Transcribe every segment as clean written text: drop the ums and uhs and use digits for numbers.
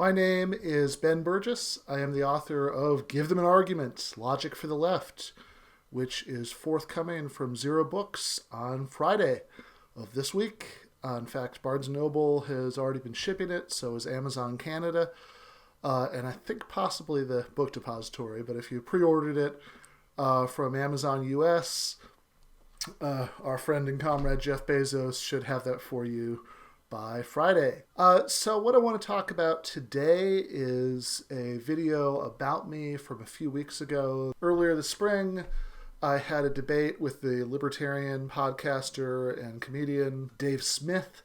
My name is Ben Burgess. I am the author of Give Them an Argument, Logic for the Left, which is forthcoming from Zer0 Books on Friday of this week. In fact, Barnes & Noble has already been shipping it, so is Amazon Canada, and I think possibly the Book Depository, but if you pre-ordered it from Amazon US, our friend and comrade Jeff Bezos should have that for you by Friday. So what I want to talk about today is a video about me from a few weeks ago. Earlier this spring, I had a debate with the libertarian podcaster and comedian Dave Smith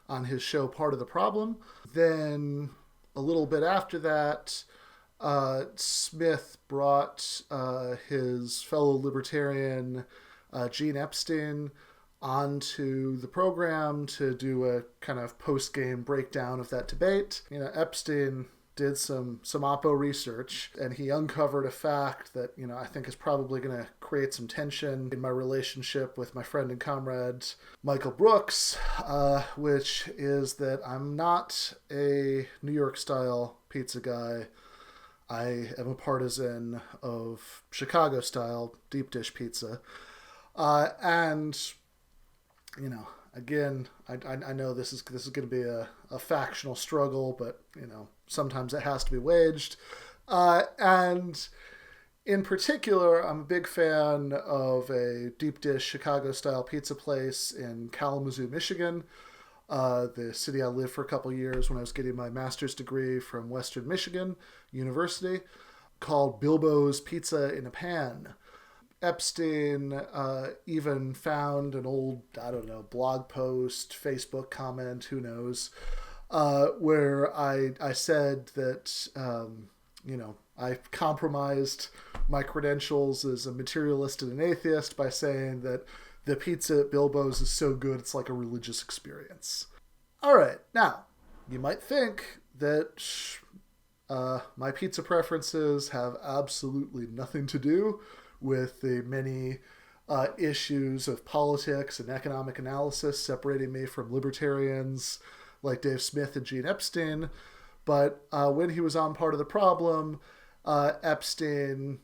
on his show Part of the Problem. Then a little bit after that, Smith brought his fellow libertarian Gene Epstein onto the program to do a kind of post-game breakdown of that debate. Epstein did some oppo research, and he uncovered a fact that, I think is probably going to create some tension in my relationship with my friend and comrade Michael Brooks, which is that I'm not a New York-style pizza guy. I am a partisan of Chicago-style deep dish pizza. Again, I know this is going to be a factional struggle, but, sometimes it has to be waged. And in particular, I'm a big fan of a deep dish Chicago-style pizza place in Kalamazoo, Michigan, the city I lived for a couple years when I was getting my master's degree from Western Michigan University, called Bilbo's Pizza in a Pan. Epstein even found an old, blog post, Facebook comment, who knows, where I said that, I compromised my credentials as a materialist and an atheist by saying that the pizza at Bilbo's is so good it's like a religious experience. All right, now, you might think that my pizza preferences have absolutely nothing to do with the many issues of politics and economic analysis separating me from libertarians like Dave Smith and Gene Epstein. But when he was on Part of the Problem, Epstein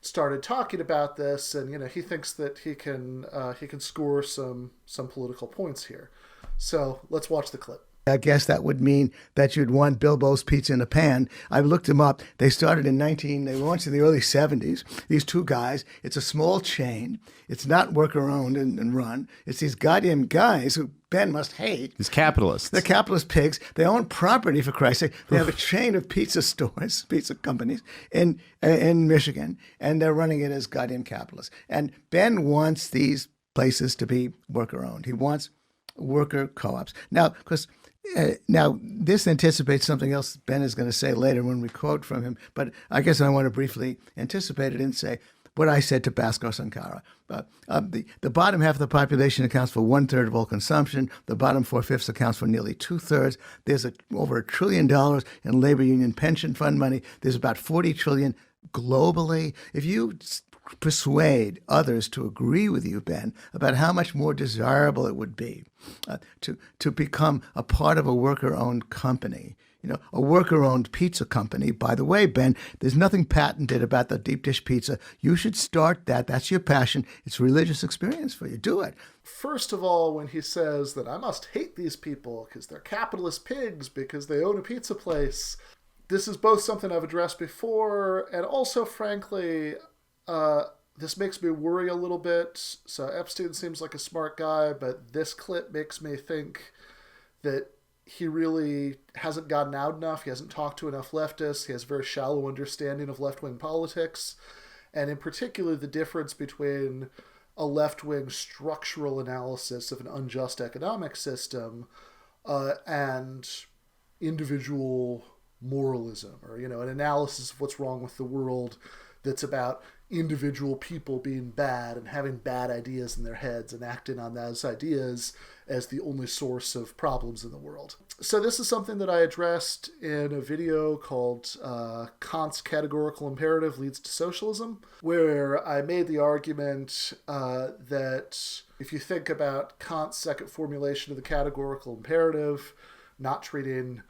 started talking about this, and he thinks that he can score some political points here. So let's watch the clip. I guess that would mean that you'd want Bilbo's Pizza in a Pan. I've looked them up. They started they launched in the early 70s. These two guys, it's a small chain. It's not worker-owned and run. It's these goddamn guys who Ben must hate. These capitalists. They're capitalist pigs. They own property, for Christ's sake. They have a chain of pizza stores, pizza companies in Michigan, and they're running it as goddamn capitalists. And Ben wants these places to be worker-owned. He wants worker co-ops. Now, this anticipates something else Ben is going to say later when we quote from him, but I guess I want to briefly anticipate it and say what I said to Bhaskar Sankara. The bottom half of the population accounts for 1/3 of all consumption. The bottom 4/5 accounts for nearly 2/3. There's over $1 trillion in labor union pension fund money. There's about $40 trillion globally. If you persuade others to agree with you, Ben, about how much more desirable it would be to become a part of a worker-owned company, a worker-owned pizza company. By the way, Ben, there's nothing patented about the deep dish pizza. You should start that. That's your passion. It's a religious experience for you. Do it. First of all, when he says that I must hate these people because they're capitalist pigs because they own a pizza place, this is both something I've addressed before, and also, frankly, this makes me worry a little bit. So Epstein seems like a smart guy, but this clip makes me think that he really hasn't gotten out enough. He hasn't talked to enough leftists. He has a very shallow understanding of left-wing politics. And in particular, the difference between a left-wing structural analysis of an unjust economic system and individual moralism, or, an analysis of what's wrong with the world that's about individual people being bad and having bad ideas in their heads and acting on those ideas as the only source of problems in the world. So this is something that I addressed in a video called Kant's Categorical Imperative Leads to Socialism, where I made the argument that if you think about Kant's second formulation of the categorical imperative, not treating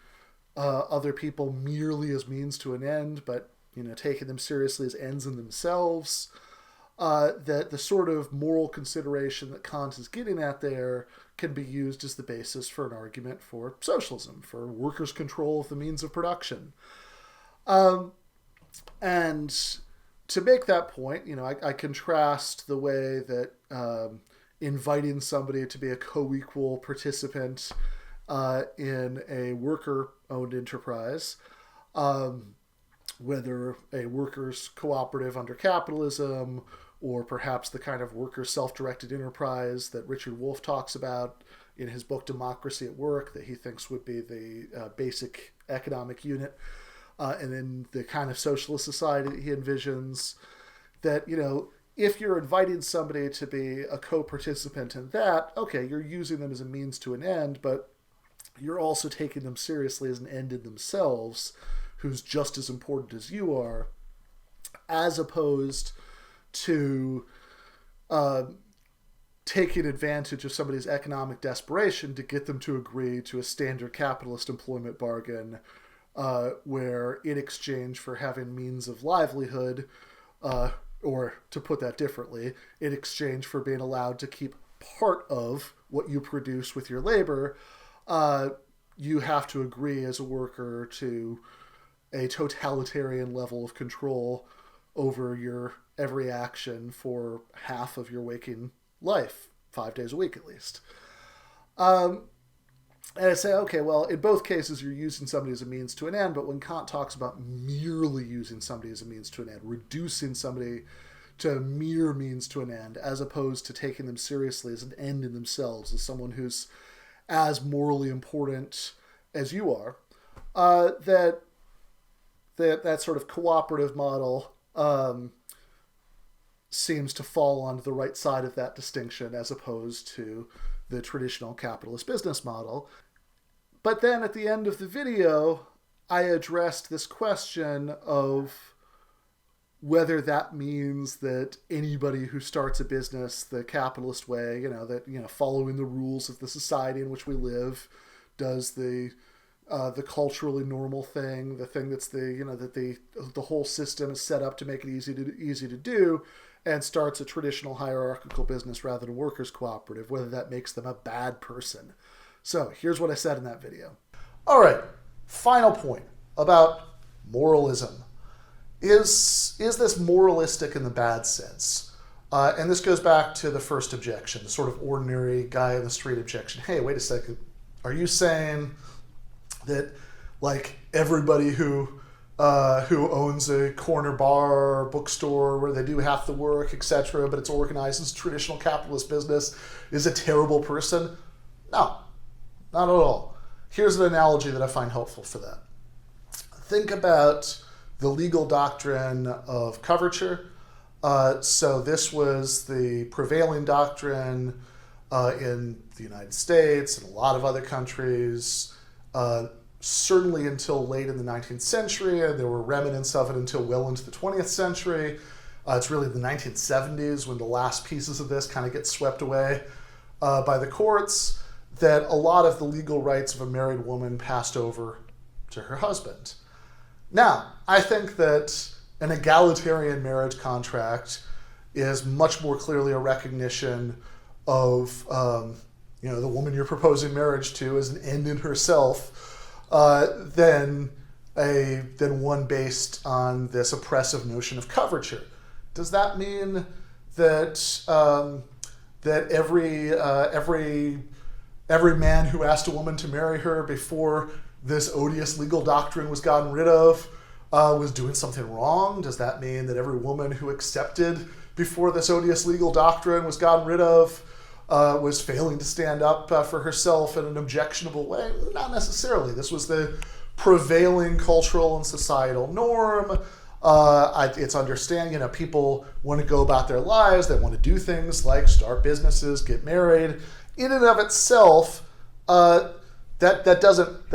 other people merely as means to an end, but taking them seriously as ends in themselves. That the sort of moral consideration that Kant is getting at there can be used as the basis for an argument for socialism, for workers' control of the means of production. And to make that point, I contrast the way that inviting somebody to be a co-equal participant in a worker-owned enterprise, whether a workers' cooperative under capitalism, or perhaps the kind of workers' self-directed enterprise that Richard Wolff talks about in his book Democracy at Work, that he thinks would be the basic economic unit, and in the kind of socialist society that he envisions, that, if you're inviting somebody to be a co-participant in that, okay, you're using them as a means to an end, but you're also taking them seriously as an end in themselves, who's just as important as you are, as opposed to taking advantage of somebody's economic desperation to get them to agree to a standard capitalist employment bargain, where in exchange for having means of livelihood, or to put that differently, in exchange for being allowed to keep part of what you produce with your labor, you have to agree as a worker to a totalitarian level of control over your every action for half of your waking life, 5 days a week at least. And I say, okay, well, in both cases, you're using somebody as a means to an end, but when Kant talks about merely using somebody as a means to an end, reducing somebody to a mere means to an end, as opposed to taking them seriously as an end in themselves, as someone who's as morally important as you are, that sort of cooperative model seems to fall onto the right side of that distinction, as opposed to the traditional capitalist business model. But then at the end of the video, I addressed this question of whether that means that anybody who starts a business the capitalist way, following the rules of the society in which we live, does the culturally normal thing, the thing that's that the whole system is set up to make it easy to do, and starts a traditional hierarchical business rather than workers' cooperative, whether that makes them a bad person. So here's what I said in that video. All right, final point about moralism. Is this moralistic in the bad sense? And this goes back to the first objection, the sort of ordinary guy in the street objection. Hey, wait a second. Are you saying that, like, everybody who owns a corner bar or bookstore where they do half the work, etc., but it's organized as traditional capitalist business, is a terrible person? No, not at all. Here's an analogy that I find helpful for that. Think about the legal doctrine of coverture. So this was the prevailing doctrine in the United States and a lot of other countries, certainly until late in the 19th century, and there were remnants of it until well into the 20th century. It's really the 1970s when the last pieces of this kind of get swept away by the courts, that a lot of the legal rights of a married woman passed over to her husband. Now, I think that an egalitarian marriage contract is much more clearly a recognition of the woman you're proposing marriage to as an end in herself, than one based on this oppressive notion of coverture. Does that mean that every man who asked a woman to marry her before this odious legal doctrine was gotten rid of was doing something wrong? Does that mean that every woman who accepted before this odious legal doctrine was gotten rid of was failing to stand up for herself in an objectionable way? Not necessarily. This was the prevailing cultural and societal norm. It's understanding, people want to go about their lives. They want to do things like start businesses, get married. In and of itself, that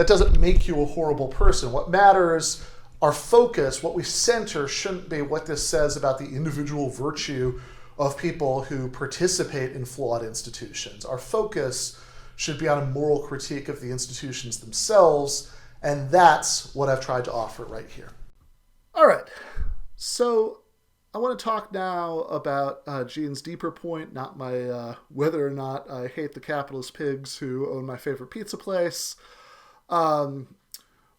doesn't make you a horrible person. What matters, our focus, what we center, shouldn't be what this says about the individual virtue of people who participate in flawed institutions. Our focus should be on a moral critique of the institutions themselves, And that's what I've tried to offer right here. All right. So I want to talk now about Gene's deeper point, not my whether or not I hate the capitalist pigs who own my favorite pizza place, or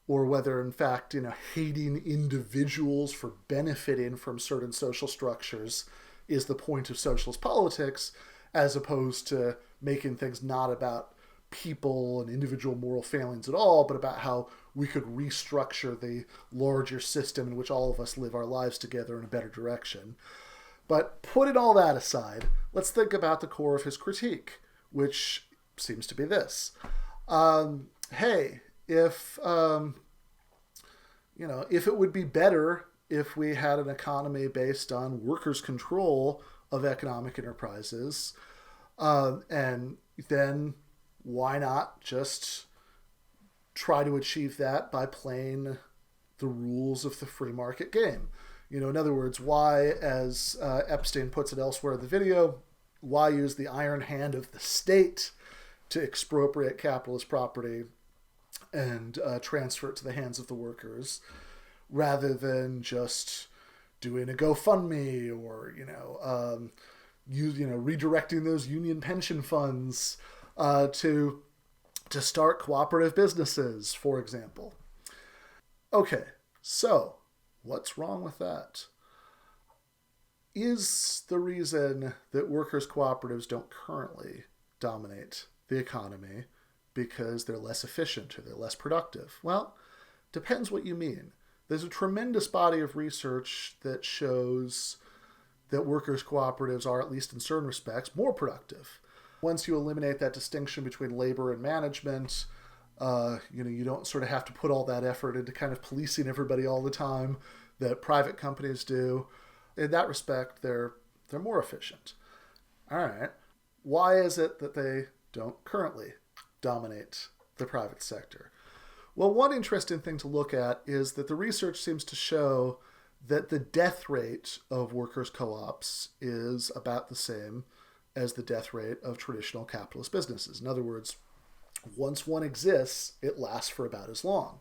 whether, in fact, hating individuals for benefiting from certain social structures is the point of socialist politics, as opposed to making things not about people and individual moral failings at all, but about how we could restructure the larger system in which all of us live our lives together in a better direction. But putting all that aside, let's think about the core of his critique, which seems to be this. Hey, if it would be better if we had an economy based on workers' control of economic enterprises, and then why not just try to achieve that by playing the rules of the free market game? In other words, why, as Epstein puts it elsewhere in the video, why use the iron hand of the state to expropriate capitalist property and transfer it to the hands of the workers, rather than just doing a GoFundMe or redirecting those union pension funds to start cooperative businesses, for example. Okay, so what's wrong with that? Is the reason that workers' cooperatives don't currently dominate the economy because they're less efficient or they're less productive? Well, depends what you mean. There's a tremendous body of research that shows that workers' cooperatives are, at least in certain respects, more productive. Once you eliminate that distinction between labor and management, you don't sort of have to put all that effort into kind of policing everybody all the time that private companies do. In that respect, they're more efficient. All right. Why is it that they don't currently dominate the private sector? Well, one interesting thing to look at is that the research seems to show that the death rate of workers' co-ops is about the same as the death rate of traditional capitalist businesses. In other words, once one exists, it lasts for about as long.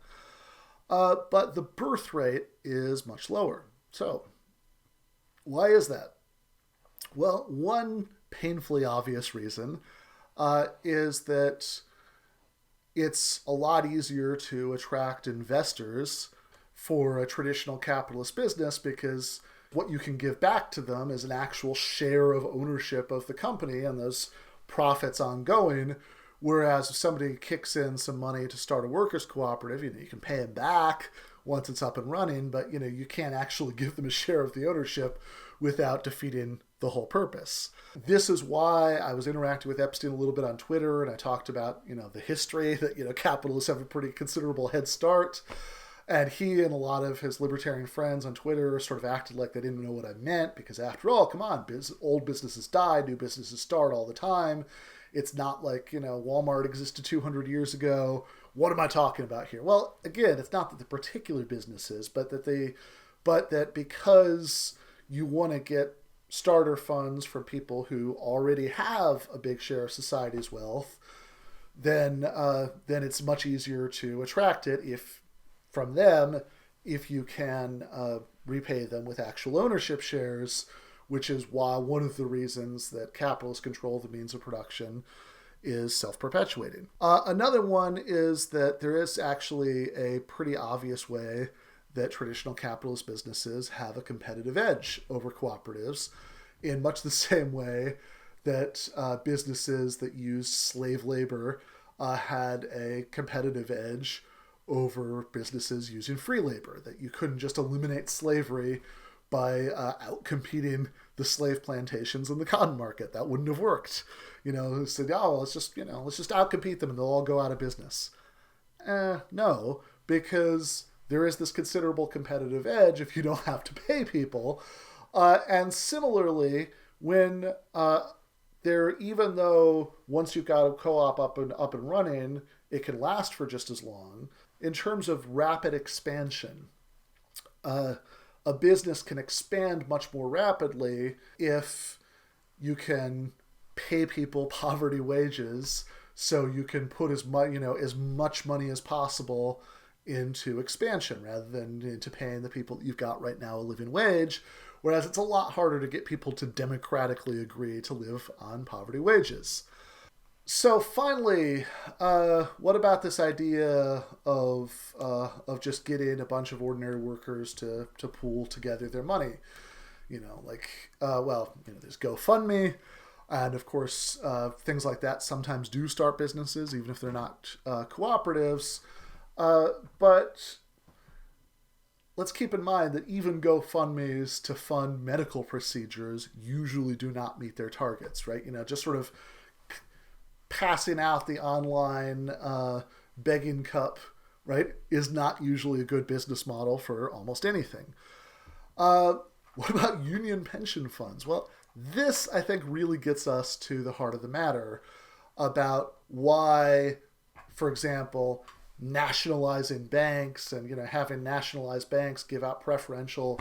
But the birth rate is much lower. So, why is that? Well, one painfully obvious reason is that it's a lot easier to attract investors for a traditional capitalist business because what you can give back to them is an actual share of ownership of the company and those profits ongoing. Whereas if somebody kicks in some money to start a workers' cooperative, you can pay them back once it's up and running, but you can't actually give them a share of the ownership without defeating the whole purpose. This is why I was interacting with Epstein a little bit on Twitter, and I talked about the history that capitalists have a pretty considerable head start. And he and a lot of his libertarian friends on Twitter sort of acted like they didn't know what I meant, because after all, come on, old businesses die, new businesses start all the time. It's not like, Walmart existed 200 years ago. What am I talking about here? Well, again, it's not that the particular businesses, but that because you want to get starter funds from people who already have a big share of society's wealth, then it's much easier to attract it if you can repay them with actual ownership shares, which is why one of the reasons that capitalists control the means of production is self-perpetuating. Another one is that there is actually a pretty obvious way that traditional capitalist businesses have a competitive edge over cooperatives, in much the same way that businesses that use slave labor had a competitive edge over businesses using free labor, that you couldn't just eliminate slavery by outcompeting the slave plantations in the cotton market. That wouldn't have worked. Said, let's just outcompete them and they'll all go out of business. No, because there is this considerable competitive edge if you don't have to pay people. And similarly, when even though once you've got a co-op up and running, it can last for just as long. In terms of rapid expansion, a business can expand much more rapidly if you can pay people poverty wages, so you can put as much money as possible into expansion rather than into paying the people that you've got right now a living wage, whereas it's a lot harder to get people to democratically agree to live on poverty wages. So finally, what about this idea of just getting a bunch of ordinary workers to pool together their money? There's GoFundMe, and of course, things like that sometimes do start businesses, even if they're not cooperatives. But let's keep in mind that even GoFundMes to fund medical procedures usually do not meet their targets, right? Just sort of passing out the online begging cup, right, is not usually a good business model for almost anything. What about union pension funds? Well, this, I think, really gets us to the heart of the matter about why, for example, nationalizing banks and having nationalized banks give out preferential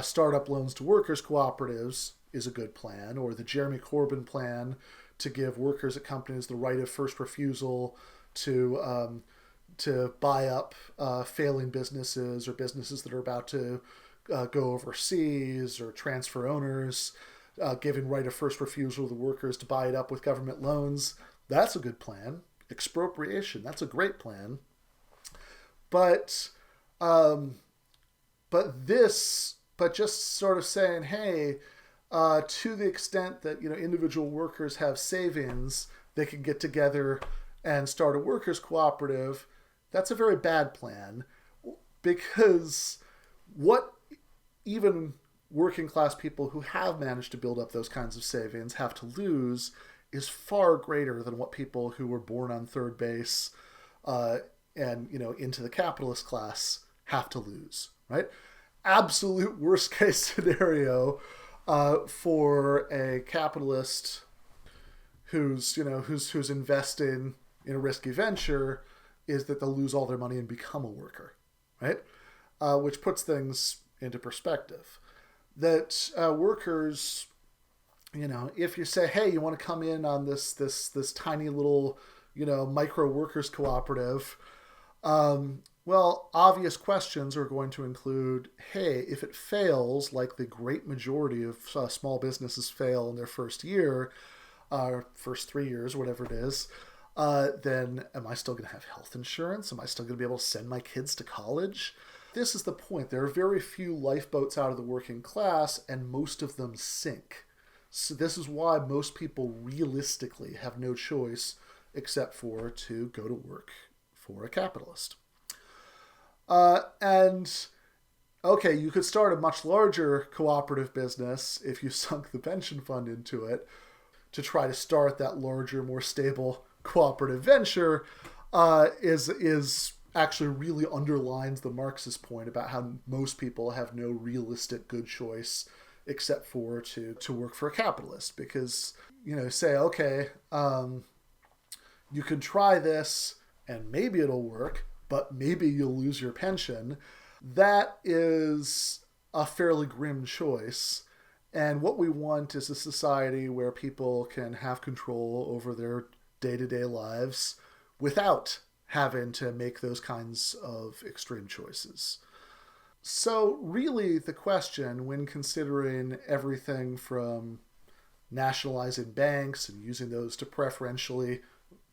startup loans to workers' cooperatives is a good plan, or the Jeremy Corbyn plan to give workers at companies the right of first refusal to buy up failing businesses or businesses that are about to go overseas or transfer owners, giving right of first refusal to the workers to buy it up with government loans. That's a good plan. Expropriation, that's a great plan. But just sort of saying, hey, to the extent that individual workers have savings, they can get together and start a workers' cooperative. That's a very bad plan, because what even working class people who have managed to build up those kinds of savings have to lose is far greater than what people who were born on third base and into the capitalist class have to lose, right? Absolute worst case scenario for a capitalist who's investing in a risky venture is that they'll lose all their money and become a worker, right? Which puts things into perspective. That workers, if you say, hey, you want to come in on this tiny little, micro workers cooperative, well, obvious questions are going to include, hey, if it fails, like the great majority of small businesses fail in their first year, first 3 years, whatever it is, then am I still going to have health insurance? Am I still going to be able to send my kids to college? This is the point. There are very few lifeboats out of the working class, and most of them sink. So this is why most people realistically have no choice except for to go to work for a capitalist. And okay, you could start a much larger cooperative business if you sunk the pension fund into it to try to start that larger, more stable cooperative venture. Is actually really underlines the Marxist point about how most people have no realistic good choice except for to work for a capitalist. Because, say, okay, you can try this and maybe it'll work, but maybe you'll lose your pension. That is a fairly grim choice. And what we want is a society where people can have control over their day-to-day lives without having to make those kinds of extreme choices. So really the question, when considering everything from nationalizing banks and using those to preferentially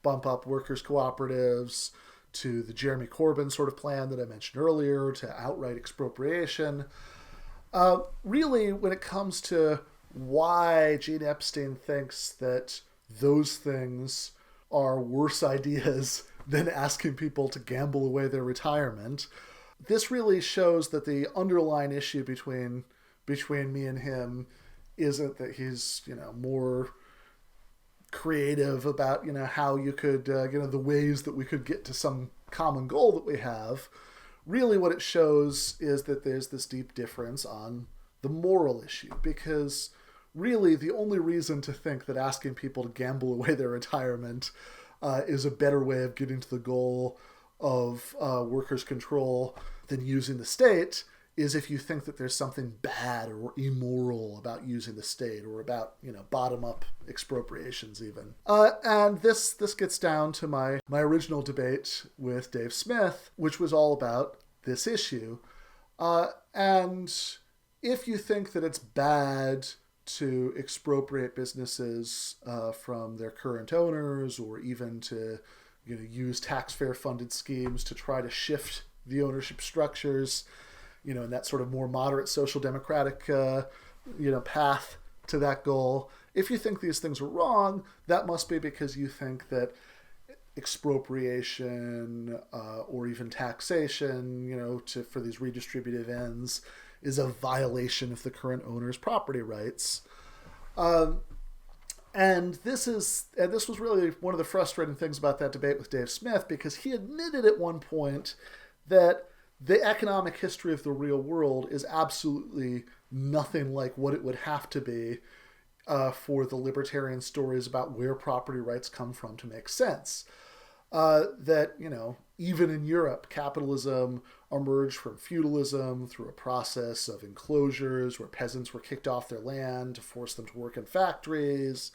bump up workers' cooperatives, to the Jeremy Corbyn sort of plan that I mentioned earlier, to outright expropriation, really when it comes to why Gene Epstein thinks that those things are worse ideas than asking people to gamble away their retirement, this really shows that the underlying issue between me and him isn't that he's more creative about how you could the ways that we could get to some common goal that we have. Really what it shows is that there's this deep difference on the moral issue, because really the only reason to think that asking people to gamble away their retirement is a better way of getting to the goal of workers' control than using the state is if you think that there's something bad or immoral about using the state, or about, bottom-up expropriations even. And this gets down to my original debate with Dave Smith, which was all about this issue. And if you think that it's bad to expropriate businesses from their current owners, or even to use taxpayer-funded schemes to try to shift the ownership structures, in that sort of more moderate social democratic, path to that goal. If you think these things are wrong, that must be because you think that expropriation or even taxation, for these redistributive ends, is a violation of the current owner's property rights. And this was really one of the frustrating things about that debate with Dave Smith, because he admitted at one point that the economic history of the real world is absolutely nothing like what it would have to be for the libertarian stories about where property rights come from to make sense. That, even in Europe, capitalism emerged from feudalism through a process of enclosures where peasants were kicked off their land to force them to work in factories,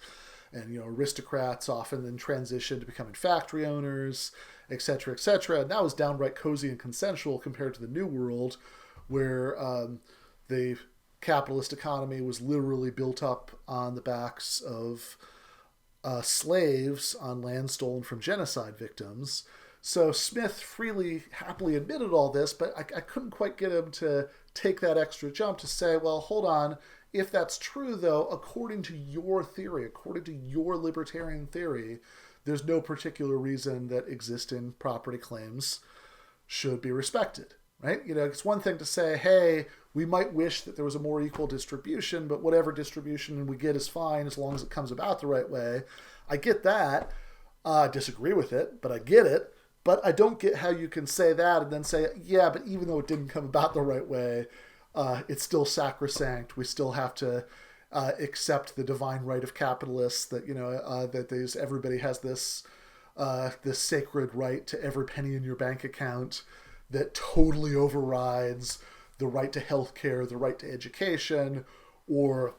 and aristocrats often then transitioned to becoming factory owners, etc., etc. And that was downright cozy and consensual compared to the New World, where the capitalist economy was literally built up on the backs of slaves on land stolen from genocide victims. So Smith happily admitted all this, but I couldn't quite get him to take that extra jump to say, well, hold on, if that's true, though, according to your theory, according to your libertarian theory, there's no particular reason that existing property claims should be respected, right? It's one thing to say, hey, we might wish that there was a more equal distribution, but whatever distribution we get is fine as long as it comes about the right way. I get that. I disagree with it, but I get it. But I don't get how you can say that and then say, yeah, but even though it didn't come about the right way, it's still sacrosanct. We still have to accept the divine right of capitalists that, that everybody has this sacred right to every penny in your bank account that totally overrides the right to healthcare, the right to education, or,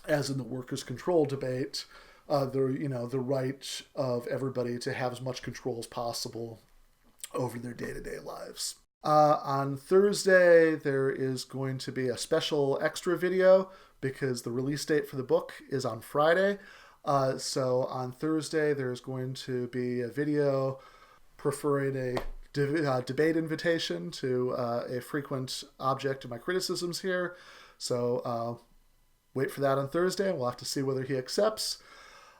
as in the workers' control debate, the right of everybody to have as much control as possible over their day-to-day lives. On Thursday, there is going to be a special extra video because the release date for the book is on Friday. So on Thursday, there's going to be a video preferring a debate invitation to a frequent object of my criticisms here. So wait for that on Thursday. We'll have to see whether he accepts.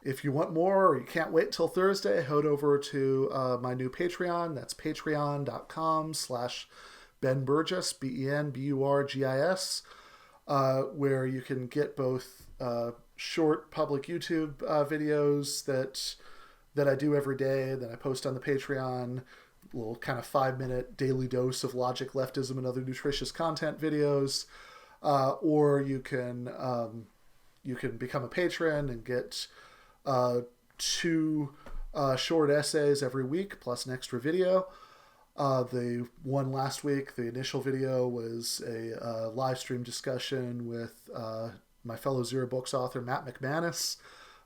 If you want more, or you can't wait till Thursday, head over to my new Patreon. That's patreon.com/Ben Burgis, BenBurgis, where you can get both short public YouTube videos that I do every day, that I post on the Patreon, little kind of 5-minute daily dose of logic, leftism, and other nutritious content videos, or you can become a patron and get 2 short essays every week, plus an extra video. The one last week, the initial video, was a live stream discussion with my fellow Zer0 Books author, Matt McManus,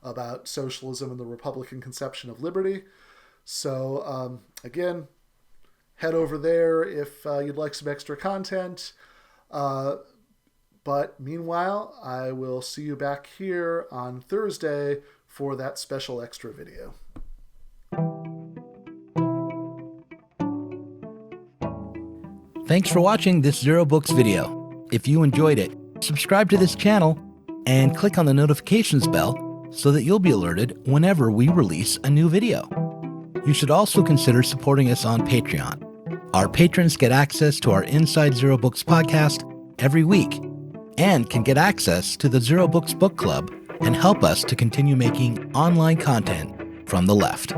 about socialism and the Republican conception of liberty. So, again, head over there if you'd like some extra content. But meanwhile, I will see you back here on Thursday for that special extra video. Thanks for watching this Zer0 Books video. If you enjoyed it, subscribe to this channel and click on the notifications bell so that you'll be alerted whenever we release a new video. You should also consider supporting us on Patreon. Our patrons get access to our Inside Zer0 Books podcast every week and can get access to the Zer0 Books book club and help us to continue making online content from the left.